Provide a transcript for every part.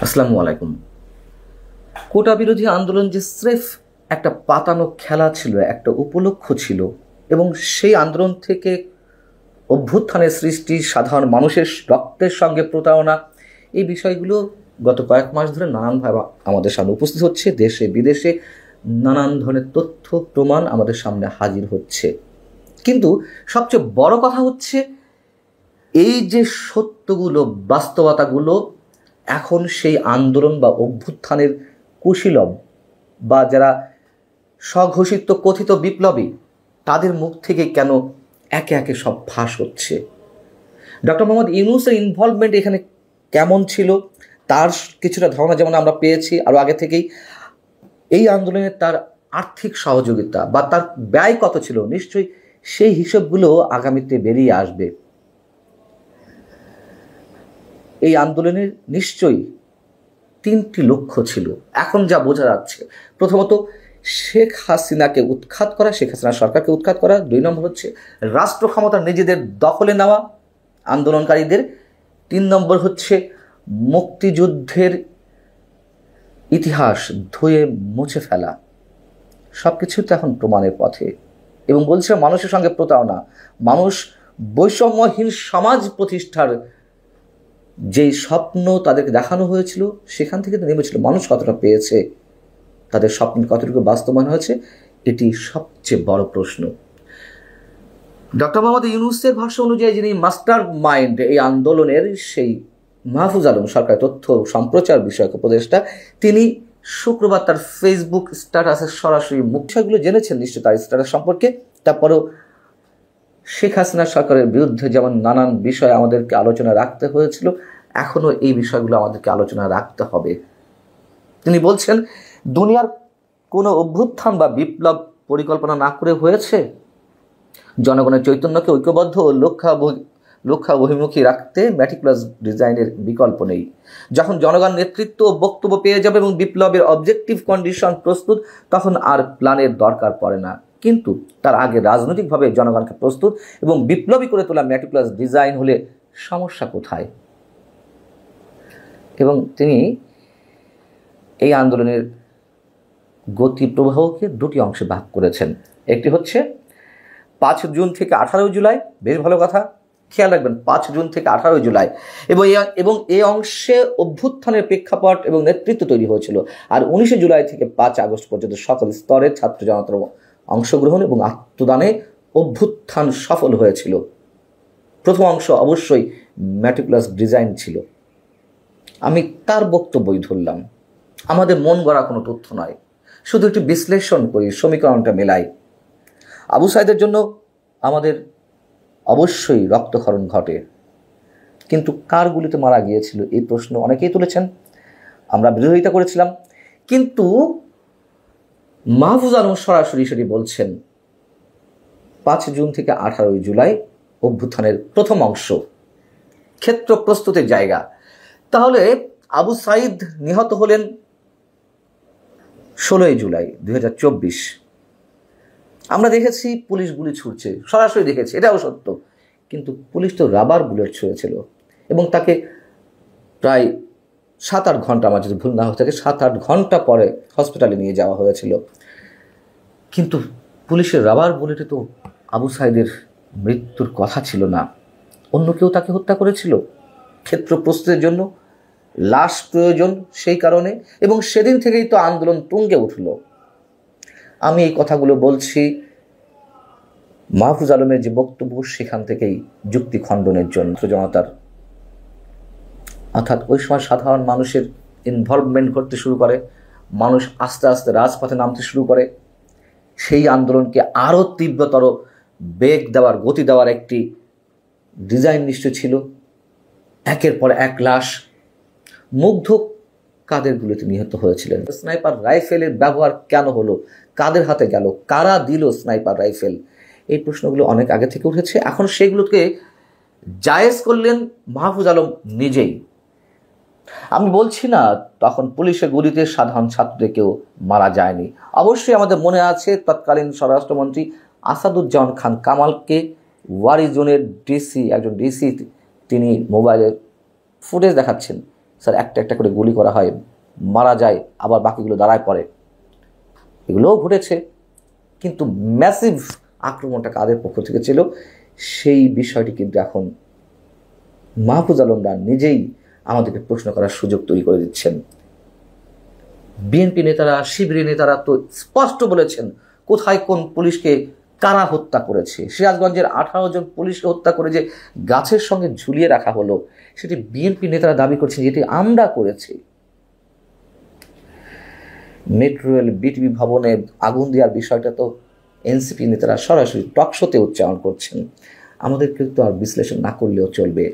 আসসালামু আলাইকুম। কোটা বিরোধী আন্দোলন যে স্রেফ একটা পাতানো খেলা ছিল, একটা উপলক্ষ ছিল, এবং সেই আন্দোলন থেকে অভ্যুত্থানের সৃষ্টি, সাধারণ মানুষের রক্তের সঙ্গে প্রতারণা, এই বিষয়গুলো গত কয়েক মাস ধরে নানানভাবে আমাদের সামনে উপস্থিত হচ্ছে। দেশে বিদেশে নানান ধরনের তথ্য প্রমাণ আমাদের সামনে হাজির হচ্ছে। কিন্তু সবচেয়ে বড় কথা হচ্ছে, এই যে সত্যগুলো, বাস্তবতাগুলো এখন সেই আন্দোলন বা অভ্যুত্থানের কুশীলব বা যারা স্বঘোষিত কথিত বিপ্লবী, তাদের মুখ থেকে কেন একে একে সব ফাঁস হচ্ছে? ডক্টর মোহাম্মদ ইউনূসের ইনভলভমেন্ট এখানে কেমন ছিল, তার কিছুটা ধারণা যেমন আমরা পেয়েছি আরও আগে থেকেই। এই আন্দোলনে তার আর্থিক সহযোগিতা বা তার ব্যয় কত ছিল, নিশ্চয়ই সেই হিসেবগুলো আগামীতে বেরিয়ে আসবে। এই আন্দোলনের নিশ্চয়ই তিনটি লক্ষ্য ছিল এখন যা বোঝা যাচ্ছে। প্রথমত, শেখ হাসিনাকে উৎখাত করা, শেখ হাসিনা সরকারকে উৎখাত করা। 2 নম্বর হচ্ছে রাষ্ট্র ক্ষমতা নিজেদের দখলে নেওয়া আন্দোলনকারীদের। 3 নম্বর হচ্ছে মুক্তিযুদ্ধের ইতিহাস ধুয়ে মুছে ফেলা। সব কিছু তো এখন প্রমাণের পথে, এবং বলছে মানুষের সঙ্গে প্রতারণা। মানুষ বৈষম্যহীন সমাজ প্রতিষ্ঠার যেই স্বপ্ন তাদেরকে দেখানো হয়েছিল, সেখান থেকে তো নেমেছিল। মানুষ কতটা পেয়েছে, তাদের স্বপ্ন কতটুকু বাস্তবায়ন হয়েছে, এটি সবচেয়ে বড় প্রশ্ন। ডক্টর মোহাম্মদ ইউনূসের ভাষ্য অনুযায়ী যিনি মাস্টার মাইন্ড এই আন্দোলনের, সেই মাহফুজ আলম, সরকারি তথ্য সম্প্রচার বিষয়ক উপদেষ্টা, তিনি শুক্রবার তার ফেসবুক স্ট্যাটাসে সরাসরি বিষয়গুলো জেনেছেন নিশ্চয় তার স্ট্যাটাস সম্পর্কে। তারপরেও শেখ হাসিনা সরকারের বিরুদ্ধে যেমন নানান বিষয় আমাদেরকে আলোচনা রাখতে হয়েছিল, এখনও এই বিষয়গুলো আমাদেরকে আলোচনা রাখতে হবে। তিনি বলছেন, দুনিয়ার কোনো অভ্যুত্থান বা বিপ্লব পরিকল্পনা না করে হয়েছে। জনগণের চৈতন্যকে ঐক্যবদ্ধ ও লক্ষ্যাভিমুখী রাখতে ম্যাটিকুলাস ডিজাইনের বিকল্প নেই। যখন জনগণ নেতৃত্ব ও বক্তব্য পেয়ে যাবে এবং বিপ্লবের অবজেক্টিভ কন্ডিশন প্রস্তুত, তখন আর প্ল্যানের দরকার পড়ে না। কিন্তু তার আগে রাজনৈতিকভাবে জনগণকে প্রস্তুত এবং বিপ্লবী করে তোলা ম্যাটিকুলাস ডিজাইন হলে সমস্যা কোথায়? এবং তিনি এই আন্দোলনের গতি প্রবাহকে 2টি অংশে ভাগ করেছেন। একটি হচ্ছে 5 জুন থেকে 18 জুলাই। বেশ ভালো কথা, খেয়াল রাখবেন, 5 জুন থেকে 18 জুলাই। এবং এই অংশে অভ্যুত্থানের প্রেক্ষাপট এবং নেতৃত্ব তৈরি হয়েছিল। আর 19 জুলাই থেকে 5 আগস্ট পর্যন্ত সকল স্তরের ছাত্র জনতার অংশগ্রহণ এবং আত্মদানে অভ্যুত্থান সফল হয়েছিল। প্রথম অংশ অবশ্যই ম্যাটিকুলাস ডিজাইন ছিল। আমি তার বক্তব্যই ধরলাম, আমাদের মন গড়া কোনো তথ্য নয়, শুধু একটু বিশ্লেষণ করি, সমীকরণটা মেলাই। আবু সাইদের জন্য আমাদের অবশ্যই রক্তক্ষরণ ঘটে, কিন্তু কার গুলিতে মারা গিয়েছিল এই প্রশ্ন অনেকেই তুলেছেন, আমরা বিরোধিতা করেছিলাম। কিন্তু মাহফুজ আলম সরাসরি সেটি বলছেন, 5 জুন থেকে 18 জুলাই অভ্যুত্থানের প্রথম অংশ, ক্ষেত্র প্রস্তুতের জায়গা। তাহলে আবু সাইদ নিহত হলেন 16 জুলাই 2024। আমরা দেখেছি পুলিশ গুলি ছুড়ছে, সরাসরি দেখেছি, এটাও সত্য। কিন্তু পুলিশ তো রাবার বুলেট ছুঁড়েছিল এবং তাকে প্রায় 7-8 ঘন্টা, আমার যদি ভুল না হয়ে থাকে, 7-8 ঘন্টা পরে হসপিটালে নিয়ে যাওয়া হয়েছিল। কিন্তু পুলিশের রাবার বুলেটে তো আবু সাইদের মৃত্যুর কথা ছিল না। অন্য কেউ তাকে হত্যা করেছিল। ক্ষেত্র প্রস্তুতের জন্য লাশ প্রয়োজন, সেই কারণে। এবং সেদিন থেকেই তো আন্দোলন তুঙ্গে উঠল। আমি এই কথাগুলো বলছি মাহফুজ আলমের যে বক্তব্য, সেখান থেকেই যুক্তি খণ্ডনের জন্য জনতার, অর্থাৎ ওই সময় সাধারণ মানুষের ইনভলভমেন্ট করতে শুরু করে, মানুষ আস্তে আস্তে রাজপথে নামতে শুরু করে। সেই আন্দোলনকে আরও তীব্রতর বেগ দেওয়ার, গতি দেওয়ার একটি ডিজাইন নিশ্চয় ছিল। একের পর এক লাশ। মুগ্ধ কাদের গুলিতে নিহত হয়েছিলেন? স্নাইপার রাইফেলের ব্যবহার কেন হলো? কাদের হাতে গেল? কারা দিল স্নাইপার রাইফেল? এই প্রশ্নগুলো অনেক আগে থেকে উঠেছে। এখন সেগুলোকে জায়েজ করলেন মাহফুজ আলম নিজেই। আমি বলছি না তখন পুলিশের গুলিতে সাধারণ ছাত্রদের কেউ মারা যায়নি। অবশ্যই আমাদের মনে আছে তৎকালীন স্বরাষ্ট্রমন্ত্রী আসাদুজ্জামান খান কামালকে ওয়ারি জোনের ডিসি, একজন ডিসি, তিনি মোবাইলে ফুটেজ দেখাচ্ছেন, স্যার একটা একটা করে গুলি করা হয়, মারা যায়, আবার বাকিগুলো দাঁড়ায় পড়ে, এগুলোও ঘটেছে। কিন্তু ম্যাসিভ আক্রমণটা কাদের পক্ষ থেকে ছিল সেই বিষয়টি কিন্তু এখন মাহফুজ আলমরা নিজেই আমাদেরকে প্রশ্ন করার সুযোগ তৈরি করে দিচ্ছেন। বিএনপি নেতারা, শিবিরের নেতারা তো স্পষ্ট বলেছেন কোথায় কোন পুলিশকে কারা হত্যা করেছে। সিরাজগঞ্জের 18 জন পুলিশকে হত্যা করে যে গাছের সঙ্গে ঝুলিয়ে রাখা হলো, সেটি বিএনপি নেতারা দাবি করছেন যেটি আমরা করেছি। মেট্রো রেল বিটিভি ভবনে আগুন দেওয়ার বিষয়টা তো এনসিপি নেতারা সরাসরি টকশোতে উচ্চারণ করছেন, আমাদের কিন্তু আর বিশ্লেষণ না করলেও চলবে।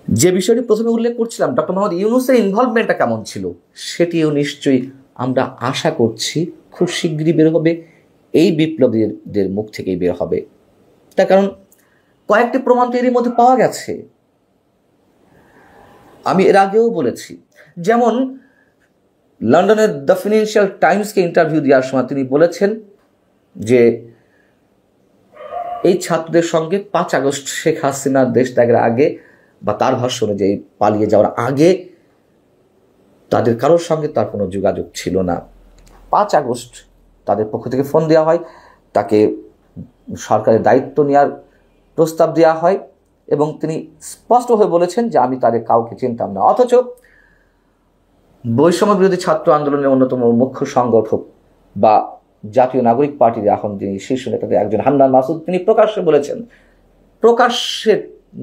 যে বিষয়টি প্রথমে উল্লেখ করছিলাম, ডক্টর মোহাম্মদ ইউনূসের ইনভলভমেন্টটা কেমন ছিল, সেটিও নিশ্চয়ই আমরা আশা করছি খুব শীঘ্রই বের হবে, এই বিপ্লবীদের মুখ থেকেই বের হবে। তার কারণ কয়েকটি প্রমাণ তো এরই মধ্যে পাওয়া গেছে। আমি এর আগেও বলেছি, যেমন লন্ডনের দ্য ফিনান্সিয়াল টাইমসকে ইন্টারভিউ দেওয়ার সময় তিনি বলেছেন যে এই ছাত্রদের সঙ্গে 5 আগস্ট শেখ হাসিনার দেশ ত্যাগের আগে বা তার ভাষ্য অনুযায়ী পালিয়ে যাওয়ার আগে তাদের কারোর সঙ্গে তার কোনো যোগাযোগ ছিল না। 5 আগস্ট তাদের পক্ষ থেকে ফোন দেওয়া হয়, তাকে সরকারের দায়িত্ব নেওয়ার প্রস্তাব দেওয়া হয় এবং তিনি স্পষ্টভাবে বলেছেন যে আমি তাদের কাউকে চিনতাম না। অথচ বৈষম্য বিরোধী ছাত্র আন্দোলনের অন্যতম মুখ্য সংগঠক বা জাতীয় নাগরিক পার্টির এখন যিনি শীর্ষ নেতাদের একজন হান্নান মাসুদ, তিনি প্রকাশ্যে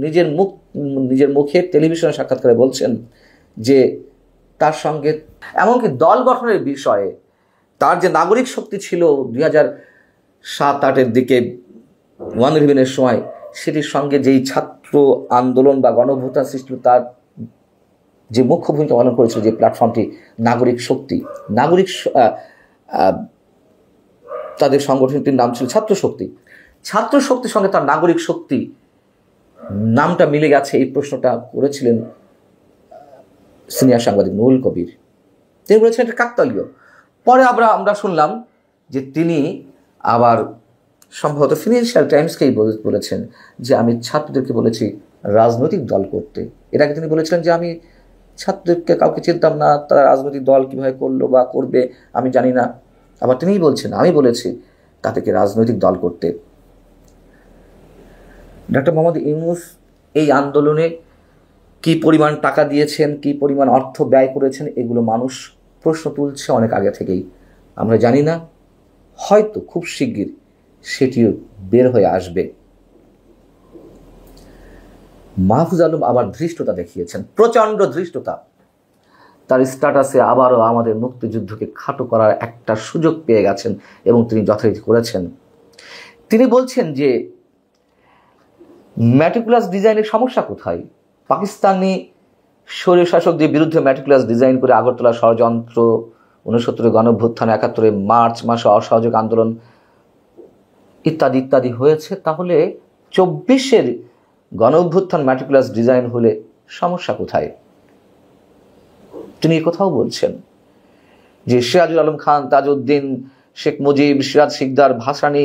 নিজের মুখে টেলিভিশনে সাক্ষাৎকারে বলছেন যে তার সঙ্গে এমনকি দল গঠনের বিষয়ে তার যে নাগরিক শক্তি ছিল 2007-08-এর দিকে ওয়ান ইলেভেনের সময়, সেটির সঙ্গে যেই ছাত্র আন্দোলন বা গণঅভ্যুত্থান সৃষ্টি, তার যে মুখ্য ভূমিকা পালন করেছিল যে প্ল্যাটফর্মটি নাগরিক শক্তি, তাদের সংগঠনটির নাম ছিল ছাত্র শক্তির সঙ্গে তার নাগরিক শক্তি নামটা মিলে গেছে, এই প্রশ্নটা করেছিলেন সিনিয়র সাংবাদিক নুরুল কবির। তিনি বলেছেন এটা কাকতালীয়। পরে আমরা শুনলাম যে তিনি আবার সম্ভবত ফিনান্সিয়াল টাইমসকেই বলেছেন যে আমি ছাত্রদেরকে বলেছি রাজনৈতিক দল করতে। এর আগে তিনি বলেছিলেন যে আমি ছাত্রদেরকে কাউকে চিনতাম না, তারা রাজনৈতিক দল কীভাবে করলো বা করবে আমি জানি না। আবার তিনিই বলছেন আমি বলেছি তাদেরকে রাজনৈতিক দল করতে। ডক্টর মোহাম্মদ ইউনূস এই আন্দোলনে কি পরিমাণ টাকা দিয়েছেন, কি পরিমাণ অর্থ ব্যয় করেছেন, এগুলো মানুষ প্রশ্ন তুলছে অনেক আগে থেকেই। আমরা জানি না, হয়তো খুব শিগগির সেটিও বের হয়ে আসবে। মাহফুজ আলম আবার ধৃষ্টতা দেখিয়েছেন, প্রচণ্ড ধৃষ্টতা। তার স্ট্যাটাসে আবারও আমাদের মুক্তিযুদ্ধকে খাটো করার একটা সুযোগ পেয়ে গেছেন এবং তিনি যথারীতি করেছেন। তিনি বলছেন যে ম্যাটিকুলাস ডিজাইনের সমস্যা কোথায়? পাকিস্তানি স্বৈরশাসকদের বিরুদ্ধে ম্যাটিকুলাস ডিজাইন করে আগরতলা ষড়যন্ত্র, 69 গণঅভ্যুত্থান, 71 মার্চ মাসে অসহযোগ আন্দোলন ইত্যাদি ইত্যাদি হয়েছে, তাহলে 24-এর গণঅভ্যুত্থান ম্যাটিকুলাস ডিজাইন হলে সমস্যা কোথায়? তিনি কোথাও বলছেন যে সিরাজুল আলম খান, তাজউদ্দিন, শেখ মুজিব, সিরাজ শিকদার, ভাসানী,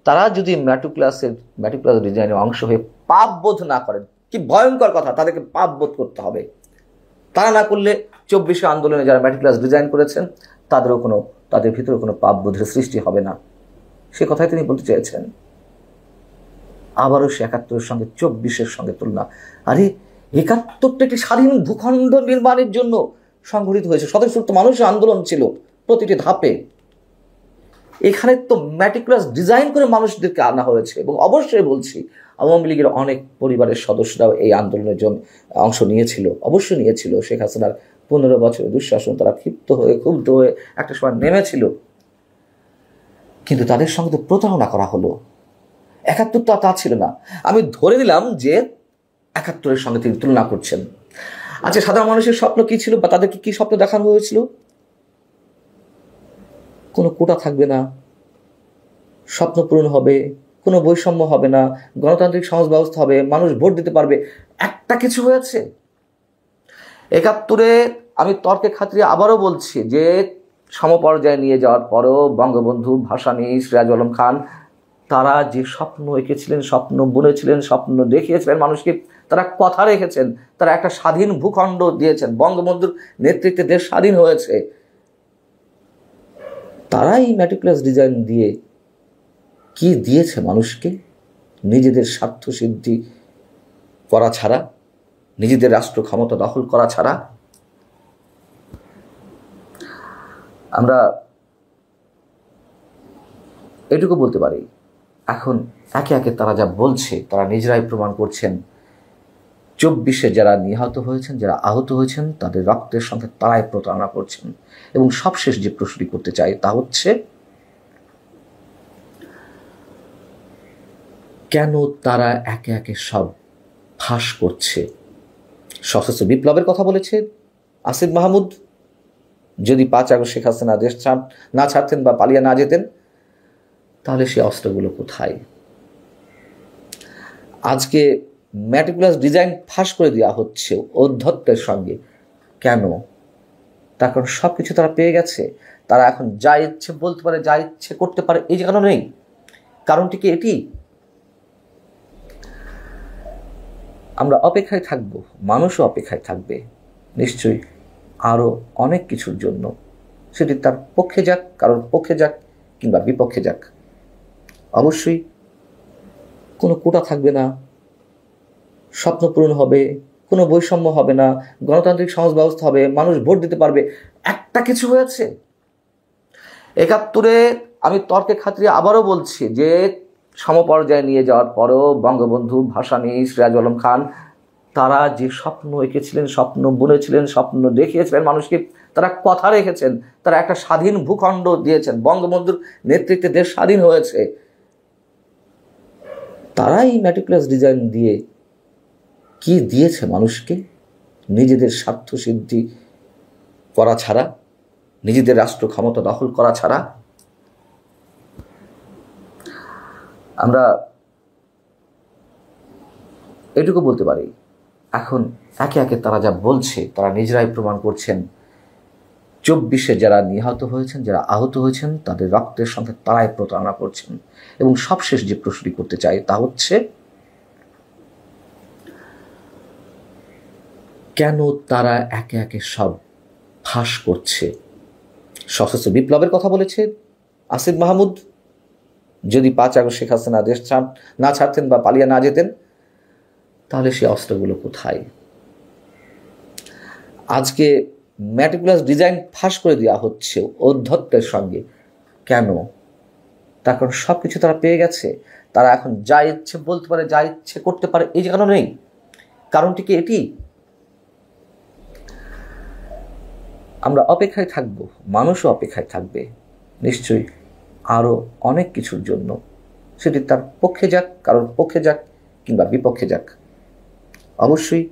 তারা যদি ম্যাটিকুলাস ডিজাইনের অংশ হয়ে পাপ বোধ না করেন, কি ভয়ঙ্কর কথা, তাদেরকে পাপ বোধ করতে হবে। তারা না করলে 24 আন্দোলনে যারা ম্যাটিকুলাস ডিজাইন করেছেন তাদের ভিতরে কোনো পাপ বোধের সৃষ্টি হবে না, সে কথাই তিনি বলতে চেয়েছেন। আবারও সে 71-এর সঙ্গে 24-এর সঙ্গে তুলনা। আরে 71টা একটি স্বাধীন ভূখণ্ড নির্মাণের জন্য সংগঠিত হয়েছে, স্বতঃস্ফূর্ত মানুষের আন্দোলন ছিল প্রতিটি ধাপে। এখানে তো ম্যাটিকুলাস ডিজাইন করে মানুষদেরকে আনা হয়েছে। এবং অবশ্যই বলছি, আওয়ামী লীগের অনেক পরিবারের সদস্যরাও এই আন্দোলনের জন্য অংশ নিয়েছিল, অবশ্যই নিয়েছিল। শেখ হাসিনার 15 বছরের দুঃশাসন, তারা ক্ষুব্ধ হয়ে একটা সময় নেমেছিল, কিন্তু তাদের সঙ্গে তো প্রতারণা করা হলো। 71টা তা ছিল না। আমি ধরে নিলাম যে 71-এর সঙ্গে তিনি তুলনা করছেন। আচ্ছা, সাধারণ মানুষের স্বপ্ন কি ছিল বা তাদেরকে কি স্বপ্ন দেখানো হয়েছিল? কোনো কোটা থাকবে না, স্বপ্ন পূরণ হবে, কোনো বৈষম্য হবে না, গণতান্ত্রিক সমাজ ব্যবস্থা হবে, মানুষ ভোট দিতে পারবে। একটা কিছু হয়েছে 71-এ। আমি তর্কে খাতিরে আবারও বলছি যে সমপর্যায়ে নিয়ে যাওয়ার পরেও বঙ্গবন্ধু, ভাসানী, সিরাজুল আলম খান, তারা যে স্বপ্ন এঁকেছিলেন, স্বপ্ন বুনেছিলেন, স্বপ্ন দেখিয়েছিলেন মানুষকে, তারা কথা রেখেছেন, তারা একটা স্বাধীন ভূখণ্ড দিয়েছেন, বঙ্গবন্ধুর নেতৃত্বে দেশ স্বাধীন হয়েছে। তারাই ম্যাটিকুলাস ডিজাইন দিয়ে কি দিয়েছে মানুষকে? নিজেদের স্বার্থ সিদ্ধি করা ছাড়া, নিজেদের রাষ্ট্র ক্ষমতা দখল করা ছাড়া। আমরা এটুকু বলতে পারি, এখন একে একে তারা যা বলছে তারা নিজেরাই প্রমাণ করছেন। 24-এ যারা নিহত হয়েছেন, যারা আহত হয়েছেন, তাদের রক্তের সঙ্গে তারাই প্রতারণা করছেন। এবং সবশেষ যে প্রশ্নটি করতে চাই তা হচ্ছে, কেন তারা একে একে সব ফাঁস করছে? সশস্ত্র বিপ্লবের কথা বলেছে আসিফ মাহমুদ। যদি 5 আগস্ট শেখ হাসিনা দেশ না ছাড়তেন বা পালিয়ে না যেতেন, তাহলে সেই অস্ত্রগুলো কোথায়? আজকে ম্যাটিকুলাস ডিজাইন ফাঁস করে দেওয়া হচ্ছে ঔদ্ধত্যের সঙ্গে। কেন? তার কারণ সব কিছু তারা পেয়ে গেছে। তারা এখন যা ইচ্ছে বলতে পারে, যা ইচ্ছে করতে পারে, এই যে কারণ নেই। কারণটি কি এটি? আমরা অপেক্ষায় থাকব, মানুষও অপেক্ষায় থাকবে নিশ্চয়ই আরও অনেক কিছুর জন্য। সেটি তার পক্ষে যাক, কারোর পক্ষে যাক কিংবা বিপক্ষে যাক। অবশ্যই কোনো কোটা থাকবে না, স্বপ্ন পূরণ হবে, কোনো বৈষম্য হবে না, গণতান্ত্রিক সমাজ ব্যবস্থা হবে, মানুষ ভোট দিতে পারবে। একটা কিছু হয়েছে 71-এ। আমি তর্কে খাতিরে আবারও বলছি যে সমপর্যায়ে নিয়ে যাওয়ার পরেও বঙ্গবন্ধু, ভাসানী, সিরাজ আলম খান, তারা যে স্বপ্ন এঁকেছিলেন, স্বপ্ন বুনেছিলেন, স্বপ্ন দেখিয়েছিলেন মানুষকে, তারা কথা রেখেছেন। তারা একটা স্বাধীন ভূখণ্ড দিয়েছেন, বঙ্গবন্ধুর নেতৃত্বে দেশ স্বাধীন হয়েছে। তারাই ম্যাটিকুলাস ডিজাইন দিয়ে কি দিয়েছে মানুষকে? নিজেদের স্বার্থ সিদ্ধি করা ছাড়া, নিজেদের রাষ্ট্র ক্ষমতা দখল করা ছাড়া। আমরা এটুকু বলতে পারি, এখন একে একে তারা যা বলছে তারা নিজেরাই প্রমাণ করছেন। 24-এ যারা নিহত হয়েছেন, যারা আহত হয়েছেন, তাদের রক্তের সঙ্গে তারাই প্রতারণা করছেন। এবং সবশেষ যে প্রশ্নটি করতে চাই তা হচ্ছে, কেন তারা একে একে সব ফাঁস করছে? সশস্ত্র বিপ্লবের কথা বলেছে আসিফ মাহমুদ। যদি 5 আগস্ট শেখ হাসিনা দেশ না ছাড়তেন বা পালিয়ে না যেতেন, তাহলে সেই অস্ত্রগুলো কোথায়? আজকে ম্যাটিকুলাস ডিজাইন ফাঁস করে দেওয়া হচ্ছে ঔদ্ধত্যের সঙ্গে। কেন? তার কারণ সব কিছু তারা পেয়ে গেছে। তারা এখন যা ইচ্ছে বলতে পারে, যা ইচ্ছে করতে পারে, এই যে কারণ নেই। কারণটি কি এটি? আমরা অপেক্ষায় থাকব, মানুষও অপেক্ষায় থাকবে নিশ্চয়ই আরও অনেক কিছুর জন্য। সেটি তার পক্ষে যাক, কারোর পক্ষে যাক কিংবা বিপক্ষে যাক। অবশ্যই